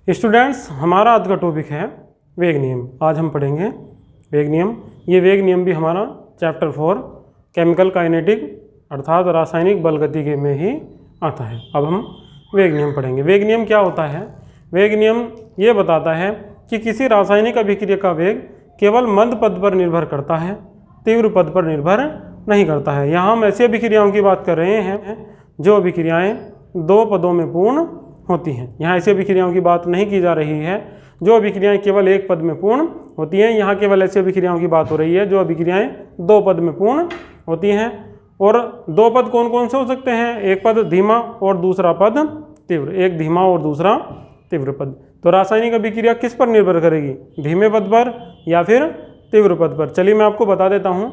Students, हमारा आज का टॉपिक है वेग नियम। आज हम पढ़ेंगे वेग नियम। ये वेग नियम भी हमारा चैप्टर 4 केमिकल काइनेटिक अर्थात रासायनिक बल गति के में ही आता है। अब हम वेग नियम पढ़ेंगे। वेग नियम क्या होता है? वेग नियम ये बताता है कि किसी रासायनिक अभिक्रिया का वेग केवल मंद पद पर निर्भर करता है, तीव्र पद पर निर्भर नहीं करता है। यहाँ हम ऐसी अभिक्रियाओं की बात कर रहे हैं जो अभिक्रियाएँ दो पदों में पूर्ण होती हैं। यहाँ ऐसी अभिक्रियाओं की बात नहीं की जा रही है जो अभिक्रियाएं केवल एक पद में पूर्ण होती हैं। यहाँ केवल ऐसी अभिक्रियाओं की बात हो रही है जो अभिक्रियाएं दो पद में पूर्ण होती हैं। और दो पद कौन कौन से हो सकते हैं? एक पद धीमा और दूसरा पद तीव्र। एक धीमा और दूसरा तीव्र पद। तो रासायनिक अभिक्रिया किस पर निर्भर करेगी? धीमे पद पर या फिर तीव्र पद पर? चलिए मैं आपको बता देता हूँ।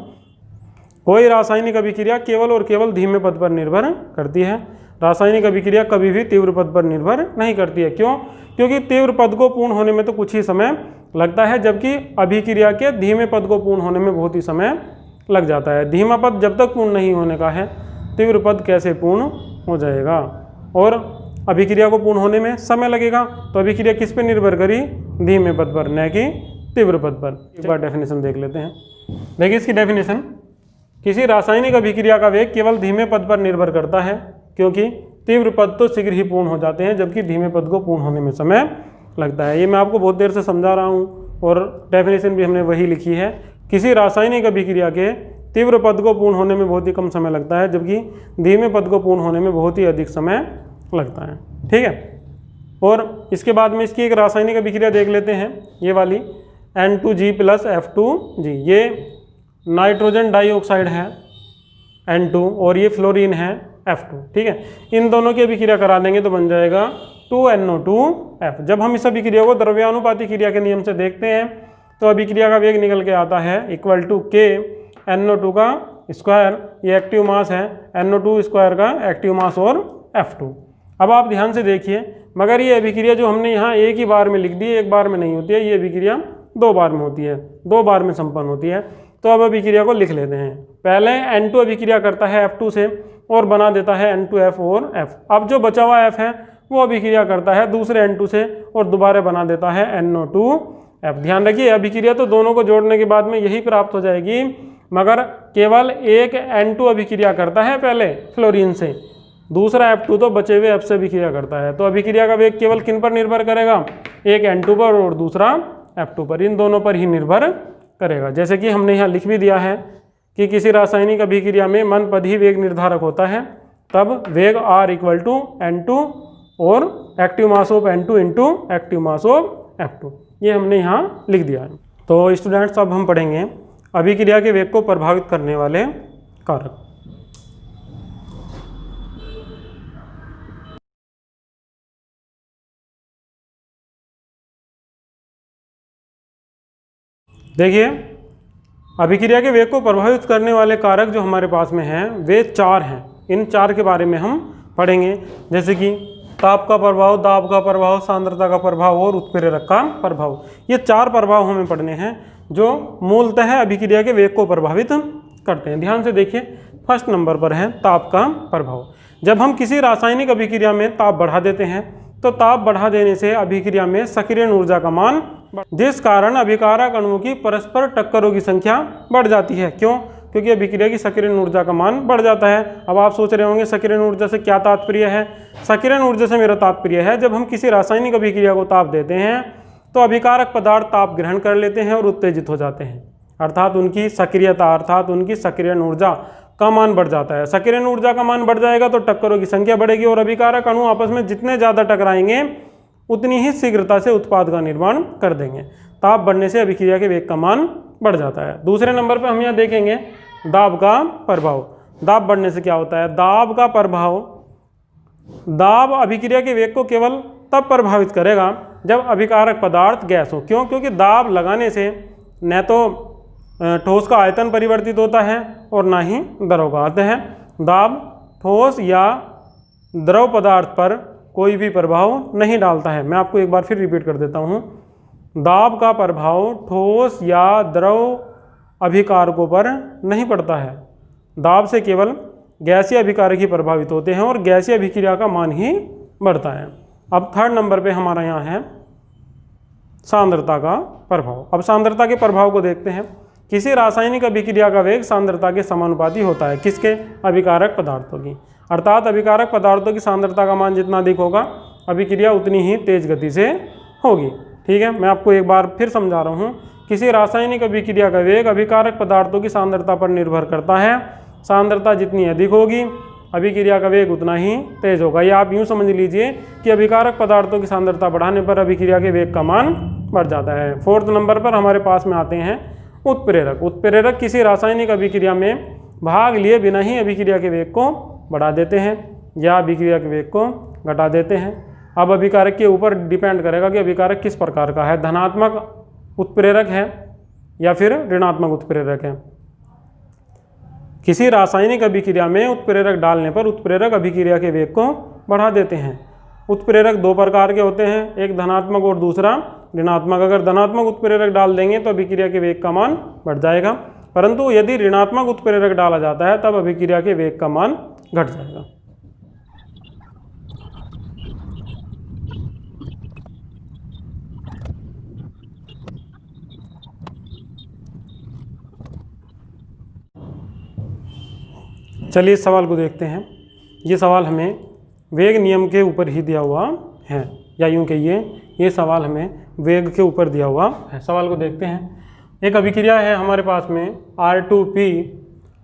कोई रासायनिक अभिक्रिया केवल और केवल धीमे पद पर निर्भर करती है। रासायनिक अभिक्रिया कभी भी तीव्र पद पर निर्भर नहीं करती है। क्यों? क्योंकि तीव्र पद को पूर्ण होने में तो कुछ ही समय लगता है, जबकि अभिक्रिया के धीमे पद को पूर्ण होने में बहुत ही समय लग जाता है। धीमा पद जब तक पूर्ण नहीं होने का है, तीव्र पद कैसे पूर्ण हो जाएगा? और अभिक्रिया को पूर्ण होने में समय लगेगा, तो अभिक्रिया किस पर निर्भर करी? धीमे पद पर, न कि तीव्र पद पर। एक बार डेफिनेशन देख लेते हैं। देखिए इसकी डेफिनेशन, किसी रासायनिक अभिक्रिया का वेग केवल धीमे पद पर निर्भर करता है, क्योंकि तीव्र पद तो शीघ्र ही पूर्ण हो जाते हैं, जबकि धीमे पद को पूर्ण होने में समय लगता है। ये मैं आपको बहुत देर से समझा रहा हूँ और डेफिनेशन भी हमने वही लिखी है। किसी रासायनिक अभिक्रिया के तीव्र पद को पूर्ण होने में बहुत ही कम समय लगता है, जबकि धीमे पद को पूर्ण होने में बहुत ही अधिक समय लगता है। ठीक है। और इसके बाद में इसकी एक रासायनिक अभिक्रिया देख लेते हैं, ये वाली N2G + F2G। ये नाइट्रोजन डाइऑक्साइड है N2 और ये फ्लोरीन है F2। ठीक है। इन दोनों की अभिक्रिया करा देंगे तो बन जाएगा 2NO2F। जब हम इस अभिक्रिया को द्रव्यानुपाती क्रिया के नियम से देखते हैं तो अभिक्रिया का वेग निकल के आता है = K NO2 का स्क्वायर, ये एक्टिव मास है, NO2 स्क्वायर का एक्टिव मास और F2। अब आप ध्यान से देखिए, मगर ये अभिक्रिया जो हमने यहाँ एक ही बार में लिख दी है, एक बार में नहीं होती है। ये अभिक्रिया दो बार में होती है, दो बार में संपन्न होती है। तो अब अभिक्रिया को लिख लेते हैं। पहले N2 अभिक्रिया करता है F2 से और बना देता है N2F और F। अब जो बचा हुआ F है वो अभिक्रिया करता है दूसरे N2 से और दोबारा बना देता है NO2F। ध्यान रखिए, अभिक्रिया तो दोनों को जोड़ने के बाद में यही प्राप्त हो जाएगी, मगर केवल एक N2 अभिक्रिया करता है पहले फ्लोरीन से, दूसरा F2 तो बचे हुए F से अभिक्रिया करता है। तो अभिक्रिया का वेग केवल किन पर निर्भर करेगा? एक N2 पर और दूसरा F2 पर। इन दोनों पर ही निर्भर करेगा। जैसे कि हमने यहाँ लिख भी दिया है कि किसी रासायनिक अभिक्रिया में मंद पद ही वेग निर्धारक होता है, तब वेग R = N2 और active mass of N2 × active mass of F2। ये हमने यहाँ लिख दिया है। तो स्टूडेंट्स, अब हम पढ़ेंगे अभिक्रिया के वेग को प्रभावित करने वाले कारक। देखिए, अभिक्रिया के वेग को प्रभावित करने वाले कारक जो हमारे पास में हैं वे 4 हैं। इन 4 के बारे में हम पढ़ेंगे, जैसे कि ताप का प्रभाव, दाब का प्रभाव, सांद्रता का प्रभाव और उत्प्रेरक का प्रभाव। ये 4 प्रभाव हमें पढ़ने हैं जो मूलतः अभिक्रिया के वेग को प्रभावित करते हैं। ध्यान से देखिए, फर्स्ट नंबर पर है ताप का प्रभाव। जब हम किसी रासायनिक अभिक्रिया में ताप बढ़ा देते हैं तो ताप बढ़ा देने से अभिक्रिया में सक्रियण ऊर्जा का मान, जिस कारण अभिकारक अणुओं की परस्पर टक्करों की संख्या बढ़ जाती है। क्यों? क्योंकि अभिक्रिया की सक्रियण ऊर्जा का मान बढ़ जाता है। अब आप सोच रहे होंगे सक्रियण ऊर्जा से क्या तात्पर्य है? सक्रियण ऊर्जा से मेरा तात्पर्य है, जब हम किसी रासायनिक अभिक्रिया को ताप देते हैं तो अभिकारक पदार्थ ताप ग्रहण कर लेते हैं और उत्तेजित हो जाते हैं, अर्थात उनकी सक्रियता अर्थात उनकी सक्रियण ऊर्जा का मान बढ़ जाता है। सक्रियण ऊर्जा का मान बढ़ जाएगा तो टक्करों की संख्या बढ़ेगी और अभिकारक अणु आपस में जितने ज़्यादा टकराएंगे उतनी ही शीघ्रता से उत्पाद का निर्माण कर देंगे। ताप बढ़ने से अभिक्रिया के वेग का मान बढ़ जाता है। दूसरे नंबर पर हम यहाँ देखेंगे दाब का प्रभाव। दाब बढ़ने से क्या होता है? दाब का प्रभाव, दाब अभिक्रिया के वेग को केवल तब प्रभावित करेगा जब अभिकारक पदार्थ गैस हो। क्यों? क्योंकि दाब लगाने से न तो ठोस का आयतन परिवर्तित होता है और ना ही द्रव का। अतः दाब ठोस या द्रव पदार्थ पर कोई भी प्रभाव नहीं डालता है। मैं आपको एक बार फिर रिपीट कर देता हूँ। दाब का प्रभाव ठोस या द्रव अभिकारकों पर नहीं पड़ता है। दाब से केवल गैसीय अभिकारक ही प्रभावित होते हैं और गैसीय अभिक्रिया का मान ही बढ़ता है। अब थर्ड नंबर पे हमारा यहाँ है सांद्रता का प्रभाव। अब सांद्रता के प्रभाव को देखते हैं। किसी रासायनिक अभिक्रिया का वेग सांद्रता के समानुपाती होता है। किसके? अभिकारक पदार्थों की। अर्थात अभिकारक पदार्थों की सांद्रता का मान जितना अधिक होगा अभिक्रिया उतनी ही तेज गति से होगी। ठीक है, मैं आपको एक बार फिर समझा रहा हूँ। किसी रासायनिक अभिक्रिया का वेग अभिकारक पदार्थों की सांद्रता पर निर्भर करता है। सांद्रता जितनी अधिक होगी अभिक्रिया का वेग उतना ही तेज होगा। या आप यूँ समझ लीजिए कि अभिकारक पदार्थों की सांद्रता बढ़ाने पर अभिक्रिया के वेग का मान बढ़ जाता है। 4th नंबर पर हमारे पास में आते हैं उत्प्रेरक। उत्प्रेरक किसी रासायनिक अभिक्रिया में भाग लिए बिना ही अभिक्रिया के वेग को बढ़ा देते हैं या अभिक्रिया के वेग को घटा देते हैं। अब अभिकारक के ऊपर डिपेंड करेगा कि अभिकारक किस प्रकार का है, धनात्मक उत्प्रेरक है या फिर ऋणात्मक उत्प्रेरक है। किसी रासायनिक अभिक्रिया में उत्प्रेरक डालने पर उत्प्रेरक अभिक्रिया के वेग को बढ़ा देते हैं। उत्प्रेरक दो प्रकार के होते हैं, एक धनात्मक और दूसरा ऋणात्मक। अगर धनात्मक उत्प्रेरक डाल देंगे तो अभिक्रिया के वेग का मान बढ़ जाएगा, परंतु यदि ऋणात्मक उत्प्रेरक डाला जाता है तब अभिक्रिया के वेग का मान घट जाएगा। चलिए इस सवाल को देखते हैं। ये सवाल हमें वेग नियम के ऊपर ही दिया हुआ है, या यूँ कहिए ये सवाल हमें वेग के ऊपर दिया हुआ है। सवाल को देखते हैं। एक अभिक्रिया है हमारे पास में R2P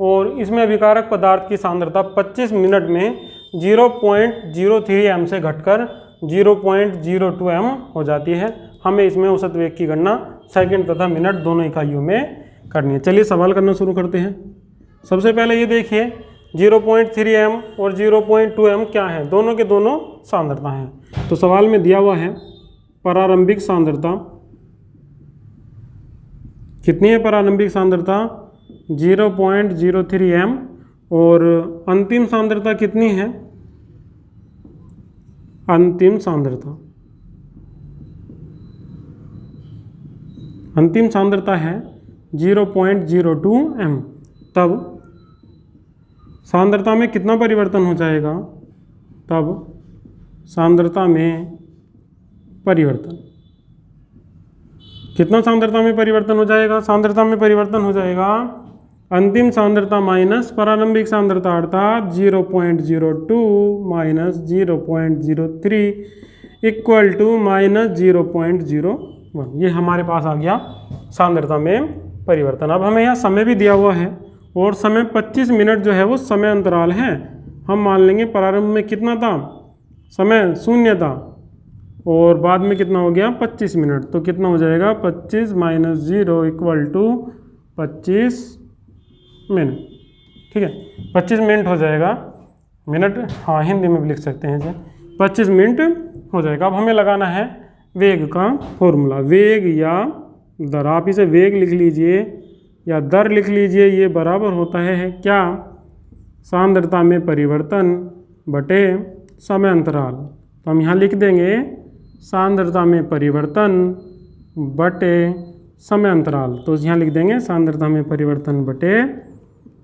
और इसमें अभिकारक पदार्थ की सांद्रता 25 मिनट में 0.03 m से घटकर 0.02 m हो जाती है। हमें इसमें औसत वेग की गणना सेकंड तथा मिनट दोनों इकाइयों में करनी है। चलिए सवाल करना शुरू करते हैं। सबसे पहले ये देखिए 0.3 m और 0.2 m क्या है, दोनों के दोनों सांद्रता हैं। तो सवाल में दिया हुआ है प्रारंभिक सांद्रता कितनी है, प्रारंभिक सांद्रता 0.03 m और अंतिम सांद्रता कितनी है, अंतिम सांद्रता है 0.02 m। तब सांद्रता में कितना परिवर्तन हो जाएगा, तब सांद्रता में परिवर्तन कितना, सांद्रता में परिवर्तन हो जाएगा, सांद्रता में परिवर्तन हो जाएगा अंतिम सांद्रता माइनस प्रारंभिक सांद्रता अर्थात 0.02 माइनस 0.03 इक्वल टू माइनस 0.01। ये हमारे पास आ गया सांद्रता में परिवर्तन। अब हमें यहाँ समय भी दिया हुआ है और समय 25 मिनट जो है वो समय अंतराल है। हम मान लेंगे प्रारंभ में कितना था, समय 0 था और बाद में कितना हो गया 25 मिनट। तो कितना हो जाएगा 25 माइनस 0 इक्वल टू 25 मिनट। ठीक है, 25 मिनट हो जाएगा, मिनट हाँ हिंदी में भी लिख सकते हैं इसे, 25 मिनट हो जाएगा। अब हमें लगाना है वेग का फॉर्मूला, वेग या दर। आप इसे वेग लिख लीजिए या दर लिख लीजिए, ये बराबर होता है क्या, सांद्रता में परिवर्तन बटे समय अंतराल। तो हम यहाँ लिख देंगे सांद्रता में परिवर्तन बटे समय अंतराल। तो यहाँ लिख देंगे सांद्रता में परिवर्तन बटे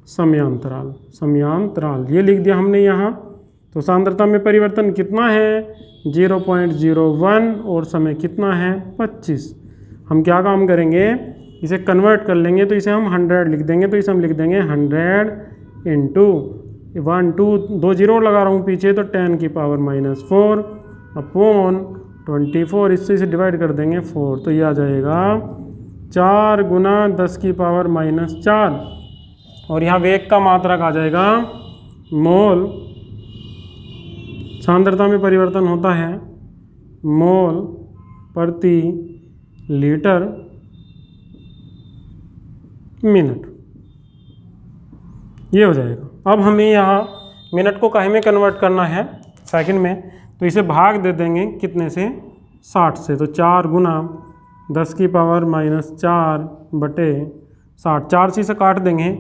समयांतराल, समयांतराल ये लिख दिया हमने यहाँ। तो सांद्रता में परिवर्तन कितना है 0.01 और समय कितना है 25। हम क्या काम करेंगे, इसे कन्वर्ट कर लेंगे तो इसे हम 100 लिख देंगे। तो इसे हम लिख देंगे 100 इंटू 1 2 2 जीरो लगा रहा हूँ पीछे, तो 10 की पावर -4 अपॉन 24, इससे इसे डिवाइड कर देंगे 4। तो ये आ जाएगा 4 गुना 10 की पावर -4 और यहाँ वेग का मात्रक आ जाएगा मोल। सांद्रता में परिवर्तन होता है मोल प्रति लीटर मिनट, ये हो जाएगा। अब हमें यहाँ मिनट को काहे में कन्वर्ट करना है, सेकंड में, तो इसे भाग दे देंगे कितने से 60 से। तो 4 गुना 10 की पावर -4 बटे 60, 4 से काट देंगे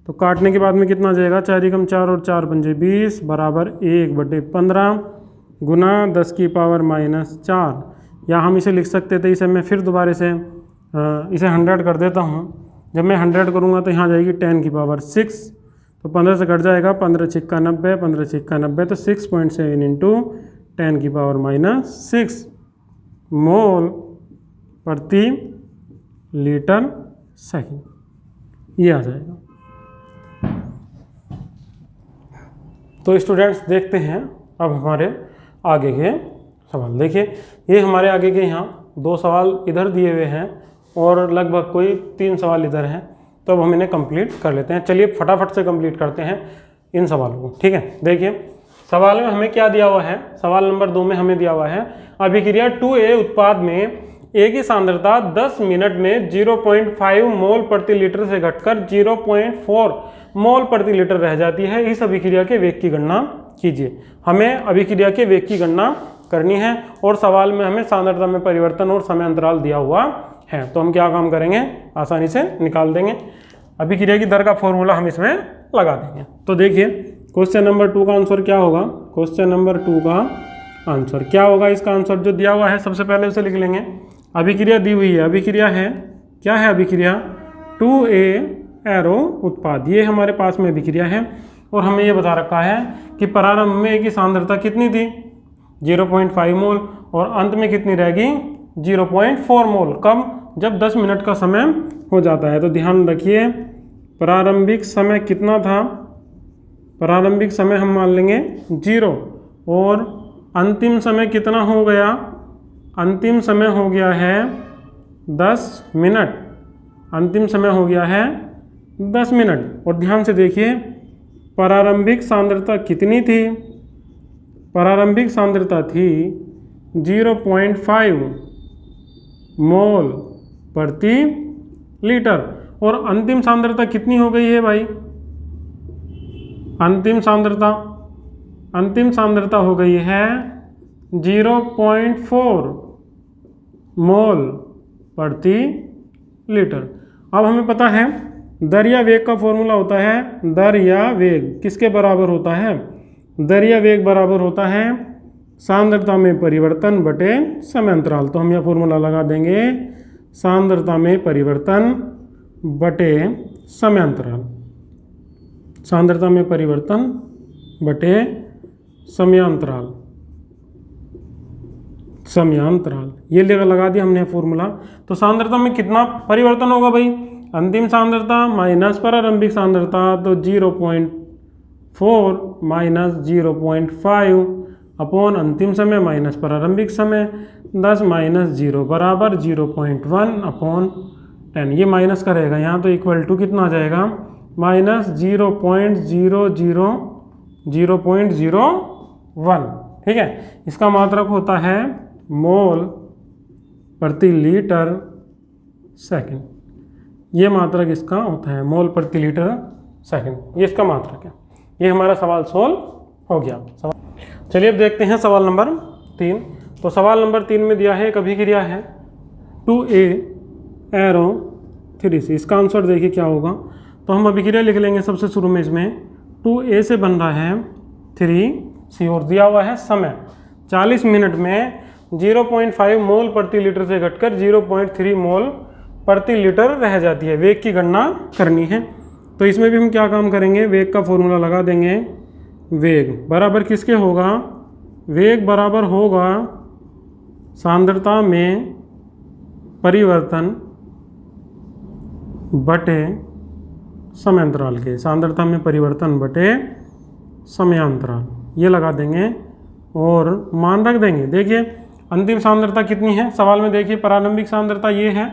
तो काटने के बाद में कितना आ जाएगा, 4 एकम 4 और 4 पंजे 20 बराबर 1 बटे 15 गुना 10 की पावर -4। या हम इसे लिख सकते थे, इसे मैं फिर दोबारा से इसे 100 कर देता हूँ। जब मैं 100 करूँगा तो यहाँ जाएगी 10 की पावर 6, तो 15 से कट जाएगा, 15 छिक्का 90, 15 छिक्का 90, तो 6.7 इंटू 10 की पावर -6 मोल प्रति लीटर सेकंड, ये आ जाएगा। तो स्टूडेंट्स देखते हैं अब हमारे आगे के सवाल। देखिए ये हमारे आगे के यहाँ 2 सवाल इधर दिए हुए हैं और लगभग कोई 3 सवाल इधर हैं, तो अब हम इन्हें कंप्लीट कर लेते हैं। चलिए फटाफट से कंप्लीट करते हैं इन सवालों को, ठीक है। देखिए सवाल में हमें क्या दिया हुआ है, सवाल नंबर 2 में हमें दिया हुआ है अभिक्रिया 2A उत्पाद में A की सांद्रता 10 मिनट में 0.5 मोल प्रति लीटर से घटकर 0.4 मोल प्रति लीटर रह जाती है। इस अभिक्रिया के वेग की गणना कीजिए। हमें अभिक्रिया के वेग की गणना करनी है और सवाल में हमें सांद्रता में परिवर्तन और समय अंतराल दिया हुआ है, तो हम क्या काम करेंगे, आसानी से निकाल देंगे। अभिक्रिया की दर का फॉर्मूला हम इसमें लगा देंगे। तो देखिए क्वेश्चन नंबर 2 का आंसर क्या होगा, क्वेश्चन नंबर 2 का आंसर क्या होगा, इसका आंसर जो दिया हुआ है सबसे पहले उसे लिख लेंगे। अभिक्रिया दी हुई है, अभिक्रिया है क्या है, अभिक्रिया 2A एरो उत्पाद, ये हमारे पास में अभिक्रिया है और हमें ये बता रखा है कि प्रारंभ में की सांद्रता कितनी थी 0.5 मोल और अंत में कितनी रहेगी 0.4 मोल। कब, जब 10 मिनट का समय हो जाता है। तो ध्यान रखिए प्रारंभिक समय कितना था, प्रारंभिक समय हम मान लेंगे 0 और अंतिम समय कितना हो गया, अंतिम समय हो गया है 10 मिनट, अंतिम समय हो गया है 10 मिनट। और ध्यान से देखिए प्रारंभिक सांद्रता कितनी थी, प्रारंभिक सांद्रता थी 0.5 मोल प्रति लीटर और अंतिम सांद्रता कितनी हो गई है भाई, अंतिम सांद्रता हो गई है 0.4 मोल प्रति लीटर। अब हमें पता है दर या वेग का फॉर्मूला होता है, दर या वेग किसके बराबर होता है, दर या वेग बराबर होता है सांद्रता में परिवर्तन बटे समय अंतराल। तो हम यह फॉर्मूला लगा देंगे सांद्रता में परिवर्तन बटे समय अंतराल, सांद्रता में परिवर्तन बटे समयांतराल, समयांतराल ये लगा दिया हमने फॉर्मूला। तो सांद्रता में कितना परिवर्तन होगा भाई, अंतिम सांद्रता माइनस प्रारंभिक सांद्रता, तो 0.4 माइनस 0.5 अपॉन अंतिम समय माइनस प्रारंभिक समय, 10 माइनस 0 बराबर 0.1 अपॉन 10, ये माइनस करेगा यहाँ तो इक्वल टू कितना आ जाएगा माइनस 0.001, ठीक है। इसका मात्रक होता है मोल प्रति लीटर सेकंड, ये मात्रक इसका होता है मोल प्रति लीटर सेकंड, ये इसका मात्रक है। ये हमारा सवाल सोल्व हो गया। चलिए अब देखते हैं सवाल नंबर 3। तो सवाल नंबर 3 में दिया है एक अभिक्रिया है 2A एरो 3C, इसका आंसर देखिए क्या होगा। तो हम अभिक्रिया लिख लेंगे सबसे शुरू में, इसमें 2A से बन रहा है 3C और दिया हुआ है समय 40 मिनट में 0.5 मोल प्रति लीटर से घटकर 0.3 मोल प्रति लीटर रह जाती है। वेग की गणना करनी है, तो इसमें भी हम क्या काम करेंगे, वेग का फॉर्मूला लगा देंगे। वेग बराबर किसके होगा, वेग बराबर होगा सांद्रता में परिवर्तन बटे समयांतराल के, सांद्रता में परिवर्तन बटे समयांतराल, ये लगा देंगे और मान रख देंगे। देखिए अंतिम सांद्रता कितनी है, सवाल में देखिए प्रारंभिक सांद्रता ये है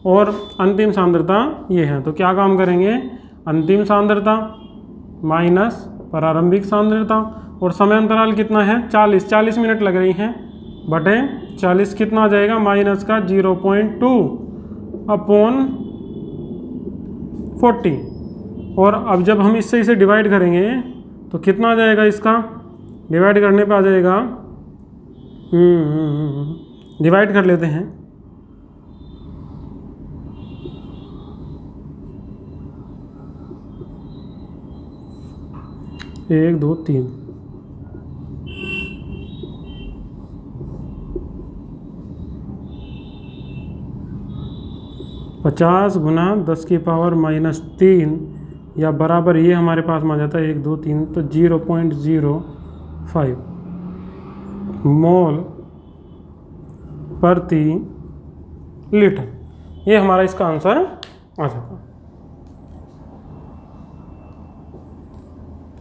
और अंतिम सांद्रता ये है, तो क्या काम करेंगे, अंतिम सांद्रता माइनस प्रारंभिक सांद्रता और समय अंतराल कितना है 40 मिनट लग रही हैं बटे 40 कितना आ जाएगा माइनस का 0.2 अपॉन 40। और अब जब हम इससे इसे डिवाइड करेंगे तो कितना आ जाएगा, इसका डिवाइड करने पे आ जाएगा, डिवाइड कर लेते हैं, एक 2 3 50 गुना 10 की पावर माइनस 3 या बराबर ये हमारे पास में आ जाता है 1 2 3, तो 0.05 मोल प्रति लीटर। ये हमारा इसका आंसर आ जाता।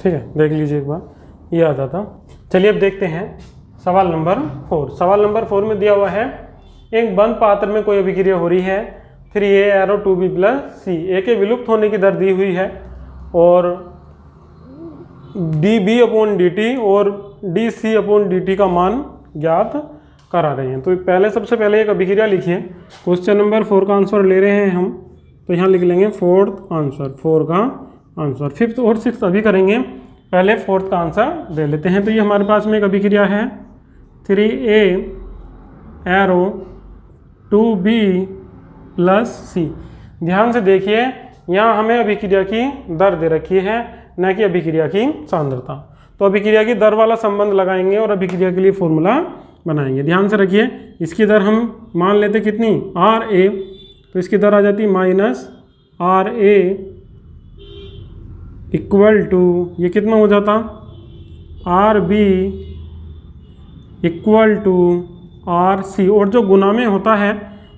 ठीक है, देख लीजिए एक बार, ये आ जाता। चलिए अब देखते हैं सवाल नंबर 4। सवाल नंबर 4 में दिया हुआ है एक बंद पात्र में कोई अभिक्रिया हो रही है, फिर ये एरो 2b + c, ए के विलुप्त होने की दर दी हुई है और dB/dt और dC/dt का मान ज्ञात करा रहे हैं। तो पहले सबसे पहले एक अभिक्रिया लिखिए। क्वेश्चन नंबर 4 का आंसर ले रहे हैं हम, तो यहाँ लिख लेंगे 4th आंसर, 4 का आंसर। 5th और 6th अभी करेंगे, पहले 4th का आंसर दे लेते हैं। तो ये हमारे पास में एक अभिक्रिया है 3a एरो 2b + c। ध्यान से देखिए, यहाँ हमें अभिक्रिया की दर दे रखी है, न कि अभिक्रिया की सांद्रता। तो अभिक्रिया की दर वाला संबंध लगाएंगे और अभिक्रिया के लिए फॉर्मूला बनाएंगे। ध्यान से रखिए, इसकी दर हम मान लेते कितनी, RA, तो इसकी दर आ जाती -RA = ये कितना हो जाता, RB = RC, और जो गुना में होता है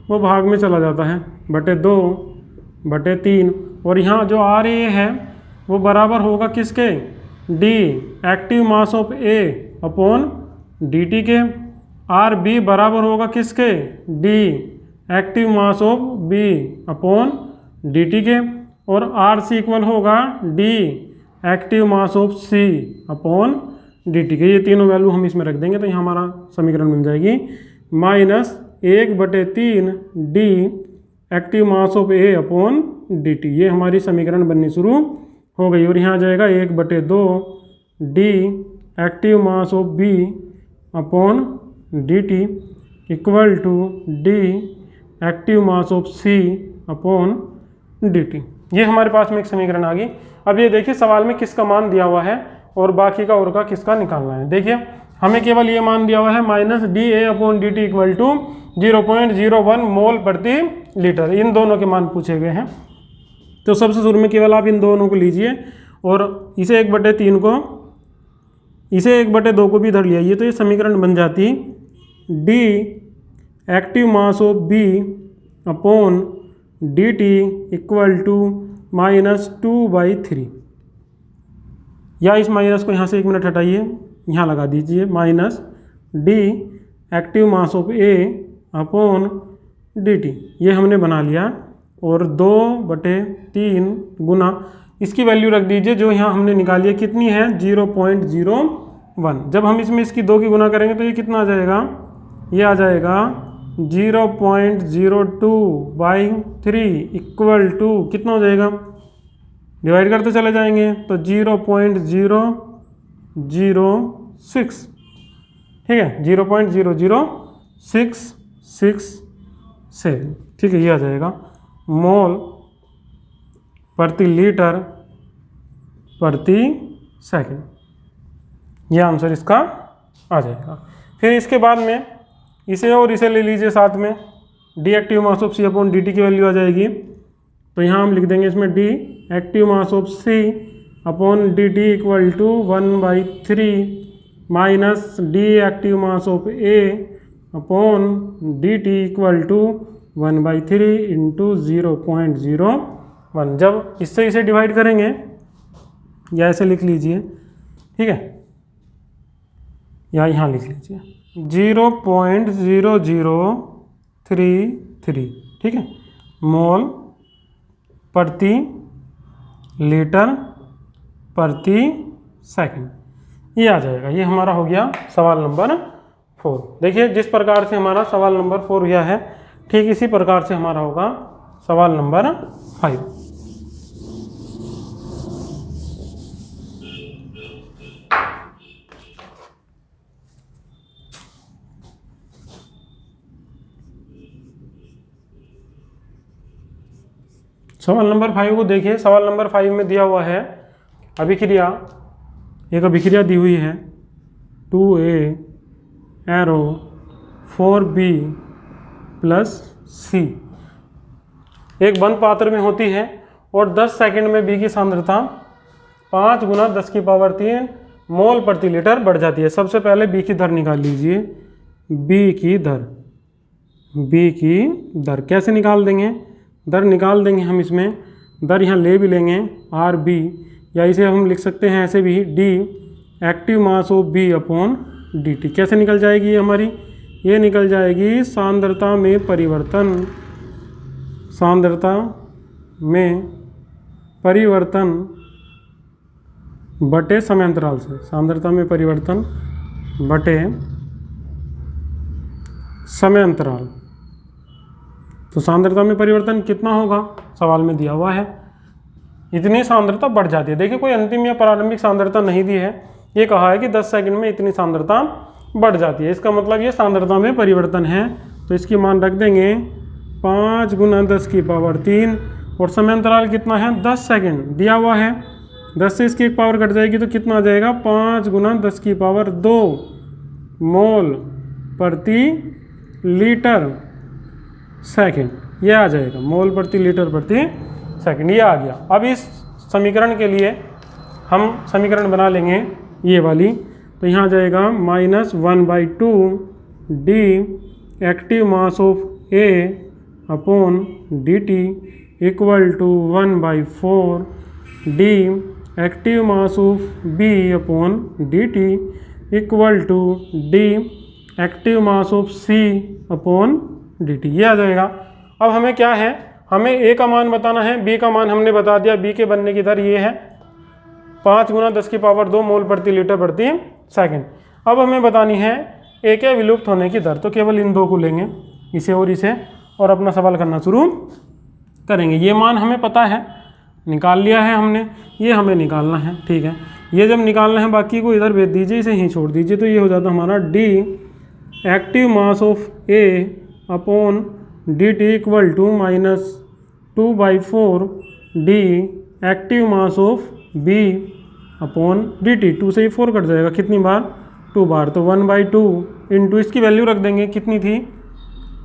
वो भाग में चला जाता है, /2/3। और यहाँ जो RA है वो बराबर होगा किसके, D active mass of A upon dt के। RB बराबर होगा किसके, D active mass of B upon dt के। और RC इक्वल होगा D active mass of C upon dt के। ये तीनों वैल्यू हम इसमें रख देंगे, तो यहाँ हमारा समीकरण बन जाएगी -1/3 D active mass of A upon dt। ये हमारी समीकरण बननी शुरू हो गई। और यहाँ आ जाएगा 1/2 D active mass of B upon dt = D active mass of C upon dt। ये हमारे पास में एक समीकरण आ गई। अब ये देखिए सवाल में किसका मान दिया हुआ है और बाकी का और का किसका निकालना है। देखिए हमें केवल ये मान दिया हुआ है -dA/dt = 0.01 मोल प्रति लीटर। इन दोनों के मान पूछे गए हैं। तो सबसे शुरू में केवल आप इन दोनों को लीजिए और इसे 1/3 को, इसे 1/2 को भी इधर ले आइए, तो ये समीकरण बन जाती D active mass of B upon dt = -2/3। या इस माइनस को यहाँ से 1 मिनट हटाइए, यहाँ लगा दीजिए -D active mass of A upon dt। ये हमने बना लिया और 2/3 गुना इसकी वैल्यू रख दीजिए जो यहाँ हमने निकाली है, कितनी है 0.01। जब हम इसमें इसकी 2 की गुना करेंगे तो ये कितना आ जाएगा, ये आ जाएगा 0.02/3 = कितना हो जाएगा, डिवाइड करते चले जाएंगे तो 0.006। ठीक है, 0.00667। ठीक है, ये आ जाएगा मोल प्रति लीटर प्रति सेकंड। ये आंसर इसका आ जाएगा। फिर इसके बाद में इसे और इसे ले लीजिए साथ में, D active mass of C upon D T की वैल्यू आ जाएगी। तो यहाँ हम लिख देंगे इसमें D active mass of C upon D T equal to 1/3 minus D active mass of A upon D T equal to 1/3 into 0.01। जब इससे इसे डिवाइड करेंगे या ऐसे लिख लीजिए, ठीक है, या यहाँ लिख लीजिए 0.0033, ठीक है, मोल प्रति लीटर प्रति सेकंड। ये आ जाएगा। ये हमारा हो गया सवाल नंबर 4। देखिए जिस प्रकार से हमारा सवाल नंबर 4 हुआ है, ठीक इसी प्रकार से हमारा होगा सवाल नंबर 5। सवाल नंबर 5 को देखिए। सवाल नंबर 5 में दिया हुआ है अभिक्रिया, एक अभिक्रिया दी हुई है 2A arrow 4B plus C एक बंद पात्र में होती है और 10 सेकंड में B की सांद्रता 5 × 10⁻³ मोल प्रति लीटर बढ़ जाती है। सबसे पहले B की दर निकाल लीजिए। B की दर बी की दर। कैसे निकाल देंगे? दर निकाल देंगे हम इसमें, दर यहाँ ले भी लेंगे आर बी, या इसे हम लिख सकते हैं ऐसे भी D active mass of B upon D T. कैसे निकल जाएगी ये हमारी? ये निकल जाएगी सांद्रता में परिवर्तन, सांद्रता में परिवर्तन बटे समय अंतराल से, सांद्रता में परिवर्तन बटे समय अंतराल। तो सांद्रता में परिवर्तन कितना होगा? सवाल में दिया हुआ है इतनी सांद्रता बढ़ जाती है। देखिए कोई अंतिम या प्रारंभिक सांद्रता नहीं दी है, ये कहा है कि 10 सेकंड में इतनी सांद्रता बढ़ जाती है। इसका मतलब ये सांद्रता में परिवर्तन है। तो इसकी मान रख देंगे 5 × 10⁻³ और समय अंतराल कितना है? 10 सेकंड दिया हुआ है। 10 से इसकी एक पावर कट जाएगी तो कितना आ जाएगा? 5 × 10⁻² मोल प्रति लीटर सेकंड, ये आ जाएगा मोल प्रति लीटर प्रति सेकंड, ये आ गया। अब इस समीकरण के लिए हम समीकरण बना लेंगे ये वाली, तो यहाँ आ जाएगा -1/2 D active mass of A upon D T equal to 1/4 D active mass of B upon D T equal to D active mass of C upon D T, ये आ जाएगा। अब हमें क्या है? हमें ए का मान बताना है, बी का मान हमने बता दिया। बी के बनने की दर ये है 5 × 10⁻² मोल प्रति लीटर प्रति सेकंड। अब हमें बतानी है ए के विलुप्त होने की दर, तो केवल इन दो को लेंगे, इसे और इसे, और अपना सवाल करना शुरू करेंगे। ये मान हमें पता है, निकाल लिया है हमने, ये हमें निकालना है। ठीक है, ये जब निकालना है बाकी को इधर भेज दीजिए, इसे ही छोड़ दीजिए। तो ये हो जाता हमारा D active mass of A upon D T equal to -2/4 D active mass of B upon D T. 2 से ही 4 कट जाएगा, कितनी बार? 2 बार। तो 1/2 इंटू इसकी वैल्यू रख देंगे, कितनी थी?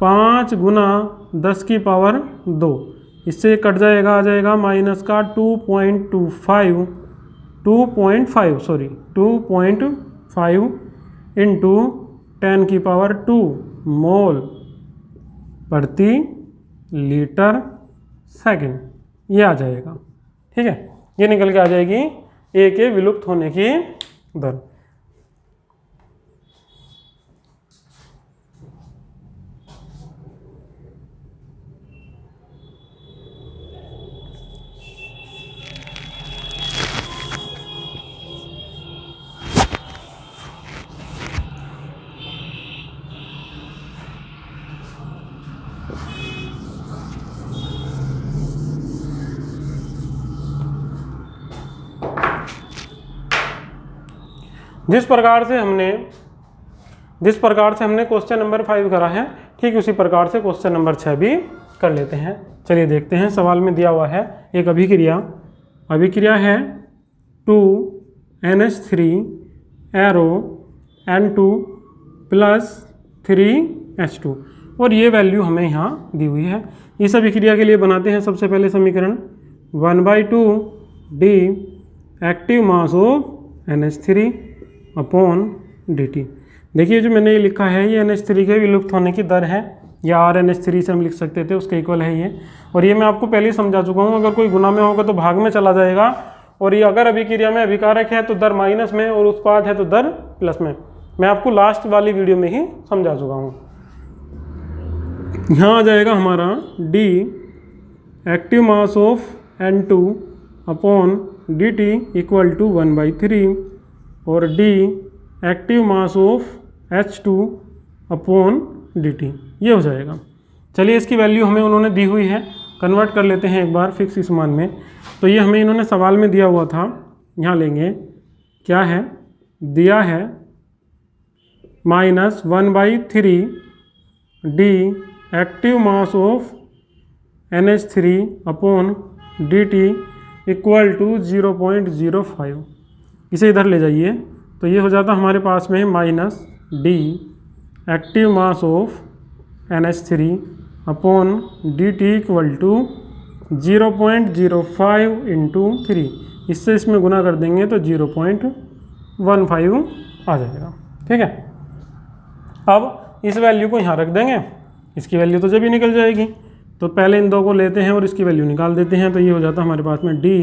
5 × 10⁻²। इससे कट जाएगा, आ जाएगा माइनस का 2.5 इंटू 10⁻² मोल प्रति लीटर सेकंड, ये आ जाएगा। ठीक है, ये निकल के आ जाएगी ए के विलुप्त होने की दर। जिस प्रकार से हमने क्वेश्चन नंबर 5 करा है, ठीक उसी प्रकार से क्वेश्चन नंबर 6 भी कर लेते हैं। चलिए देखते हैं, सवाल में दिया हुआ है एक अभिक्रिया है 2NH3 एरो N2 + 3H2 और ये वैल्यू हमें यहाँ दी हुई है। इस अभिक्रिया के लिए बनाते हैं सबसे पहले समीकरण 1/2 D active mass of NH3 upon D T. देखिए जो मैंने ये लिखा है ये NH3 के विलुप्त होने की दर है, या RNH3 से हम लिख सकते थे, उसके इक्वल है ये। और ये मैं आपको पहले ही समझा चुका हूँ, अगर कोई गुना में होगा तो भाग में चला जाएगा, और ये अगर अभिक्रिया में अभिकारक है तो दर माइनस में, और उत्पाद है तो दर प्लस में। मैं आपको लास्ट वाली वीडियो में ही समझा चुका हूँ। यहाँ आ जाएगा हमारा D active mass of N2 upon D T equal to 1/3 और D active mass of H2 upon D T, ये हो जाएगा। चलिए इसकी वैल्यू हमें उन्होंने दी हुई है, कन्वर्ट कर लेते हैं एक बार फिक्स इस मान में। तो ये हमें इन्होंने सवाल में दिया हुआ था, यहाँ लेंगे, क्या है दिया है -1/3 D active mass of NH3 upon D T equal to 0.05। इसे इधर ले जाइए तो ये हो जाता हमारे पास में minus D active mass of NH3 upon D T equal to 0.05 into 3। इससे इसमें गुना कर देंगे तो 0.15 आ जाएगा। ठीक है, अब इस वैल्यू को यहाँ रख देंगे इसकी वैल्यू तो जब ही निकल जाएगी। तो पहले इन दो को लेते हैं और इसकी वैल्यू निकाल देते हैं। तो ये हो जाता है हमारे पास में D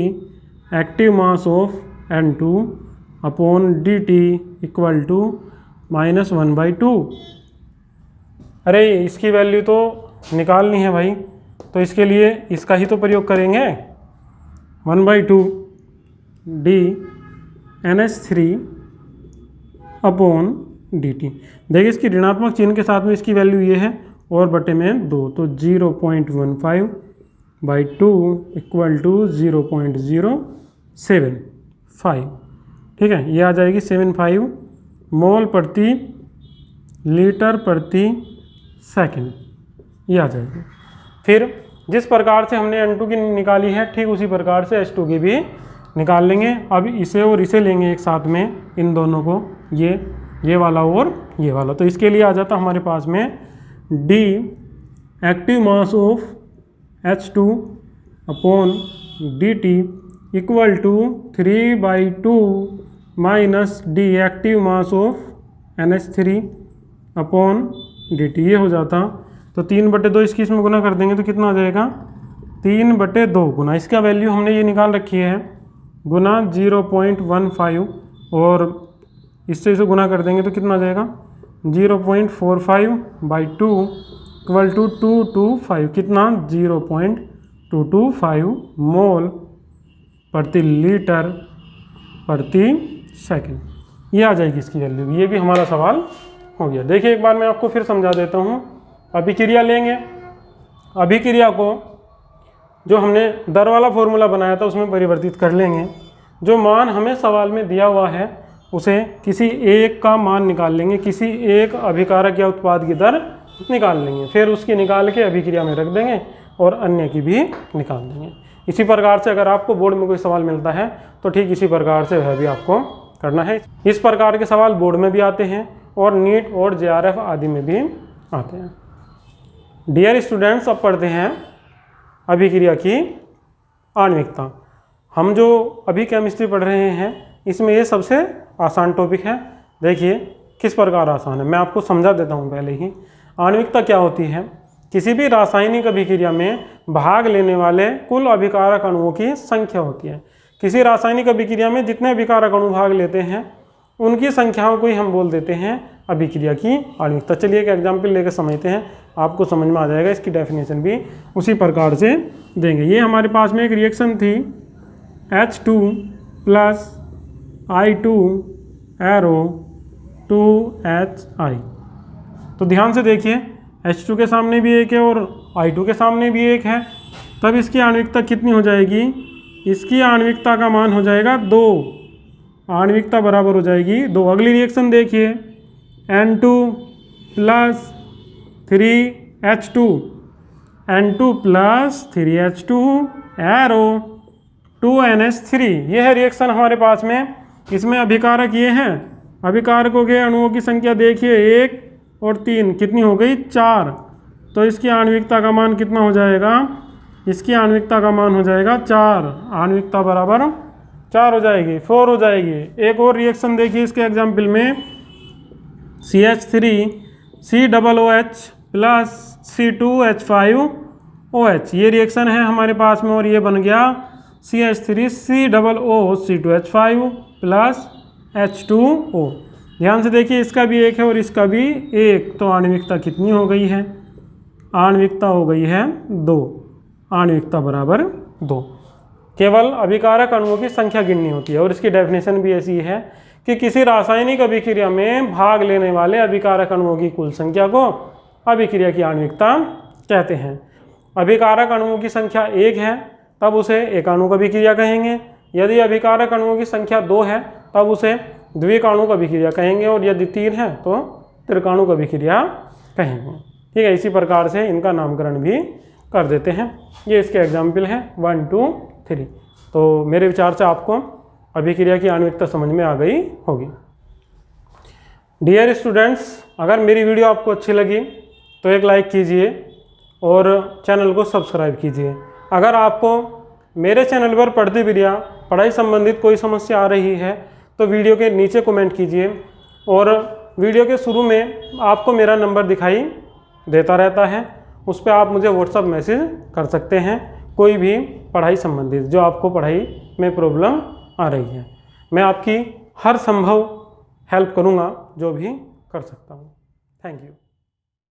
active mass of N2 upon dt equal to -1/2। अरे इसकी वैल्यू तो निकालनी है भाई, तो इसके लिए इसका ही तो प्रयोग करेंगे। 1/2 डी NH3 अपॉन dt। देखिए इसकी ऋणात्मक चिन्ह के साथ में इसकी वैल्यू ये है और बटे में 2, तो 0.15/2 इक्वल टू 0.075। ठीक है, ये आ जाएगी 75 मोल प्रति लीटर प्रति सेकंड, ये आ जाएगी। फिर जिस प्रकार से हमने N2 की निकाली है ठीक उसी प्रकार से H2 की भी निकाल लेंगे। अब इसे और इसे लेंगे एक साथ में, इन दोनों को, ये वाला और ये वाला। तो इसके लिए आ जाता हमारे पास में D active mass of H2 upon dt equal to 3/2 minus D active mass of NH3 upon dt। ये हो जाता, तो 3/2 इसकी इसमें गुना कर देंगे तो कितना आ जाएगा 3/2 गुना, इसका वैल्यू हमने ये निकाल रखी है, गुना 0.15 और इससे इसे गुना कर देंगे तो कितना आ जाएगा 0.45/2 इक्वल टू 225, कितना 0.225 मोल प्रति लीटर प्रति सेकंड। ये आ जाएगी इसकी वैल्यू। ये भी हमारा सवाल हो गया। देखिए एक बार मैं आपको फिर समझा देता हूँ। अभिक्रिया लेंगे, अभिक्रिया को जो हमने दर वाला फॉर्मूला बनाया था उसमें परिवर्तित कर लेंगे। जो मान हमें सवाल में दिया हुआ है उसे किसी एक का मान निकाल लेंगे, किसी एक अभिकारक या उत्पाद की दर निकाल लेंगे, फिर उसकी निकाल के अभिक्रिया में रख देंगे और अन्य की भी निकाल देंगे। इसी प्रकार से अगर आपको बोर्ड में कोई सवाल मिलता है तो ठीक इसी प्रकार से वह भी आपको करना है। इस प्रकार के सवाल बोर्ड में भी आते हैं और नीट और JRF आदि में भी आते हैं। डियर स्टूडेंट्स, अब पढ़ते हैं अभिक्रिया की आणविकता। हम जो अभी केमिस्ट्री पढ़ रहे हैं इसमें ये सबसे आसान टॉपिक है। देखिए किस प्रकार आसान है, मैं आपको समझा देता हूँ पहले ही। आणविकता क्या होती है? किसी भी रासायनिक अभिक्रिया में भाग लेने वाले कुल अभिकारक अणुओं की संख्या होती है। किसी रासायनिक अभिक्रिया में जितने अभिकारक अणु भाग लेते हैं उनकी संख्याओं को ही हम बोल देते हैं अभिक्रिया की आणविकता। चलिए एक एग्जाम्पल लेकर समझते हैं, आपको समझ में आ जाएगा। इसकी डेफिनेशन भी उसी प्रकार से देंगे। ये हमारे पास में एक रिएक्शन थी H2 plus I2 arrow 2HI। तो ध्यान से देखिए, H2 के सामने भी एक है और I2 के सामने भी एक है, तब इसकी आणविकता कितनी हो जाएगी? इसकी आणविकता का मान हो जाएगा 2, आणविकता बराबर हो जाएगी 2। अगली रिएक्शन देखिए, N2 plus 3H2, N2 plus 3H2 arrow 2NH3। यह है रिएक्शन हमारे पास में। इसमें अभिकारक ये हैं, अभिकारकों के अणुओं की संख्या देखिए 1 और 3, कितनी हो गई 4। तो इसकी आणविकता का मान कितना हो जाएगा? इसकी आणविकता का मान हो जाएगा 4, आणविकता बराबर 4 हो जाएगी, 4 हो जाएगी। एक और रिएक्शन देखिए इसके एग्जाम्पल में, CH3COOH प्लस C2H5OH। ये रिएक्शन है हमारे पास में और ये बन गया CH3COOC2H5 प्लस H2O। ध्यान से देखिए, इसका भी एक है और इसका भी एक, तो आणविकता कितनी हो गई है? आणविकता हो गई है 2, आणविकता बराबर 2। केवल अभिकारक अणुओं की संख्या गिननी होती है और इसकी डेफिनेशन भी ऐसी है कि किसी रासायनिक अभिक्रिया में भाग लेने वाले अभिकारक अणुओं की कुल संख्या को अभिक्रिया की आणविकता कहते हैं। अभिकारक अणुओं की संख्या 1 है तब उसे एकाणुक अभिक्रिया कहेंगे। यदि अभिकारक अणुओं की संख्या 2 है तब उसे द्विकाणुक अभिक्रिया कहेंगे और यदि 3 है तो त्रिकाणुक अभिक्रिया कहेंगे। ठीक है, इसी प्रकार से इनका नामकरण भी कर देते हैं। ये इसके एग्जाम्पल हैं 1, 2, 3। तो मेरे विचार से आपको अभिक्रिया की आणविकता समझ में आ गई होगी। डियर स्टूडेंट्स, अगर मेरी वीडियो आपको अच्छी लगी तो एक लाइक कीजिए और चैनल को सब्सक्राइब कीजिए। अगर आपको मेरे चैनल पर पढ़ाई संबंधित कोई समस्या आ रही है तो वीडियो के नीचे कमेंट कीजिए और वीडियो के शुरू में आपको मेरा नंबर दिखाई देता रहता है। उस पर आप मुझे व्हाट्सअप मैसेज कर सकते हैं, कोई भी पढ़ाई संबंधित जो आपको पढ़ाई में प्रॉब्लम आ रही है। मैं आपकी हर संभव हेल्प करूँगा जो भी कर सकता हूँ। Thank you.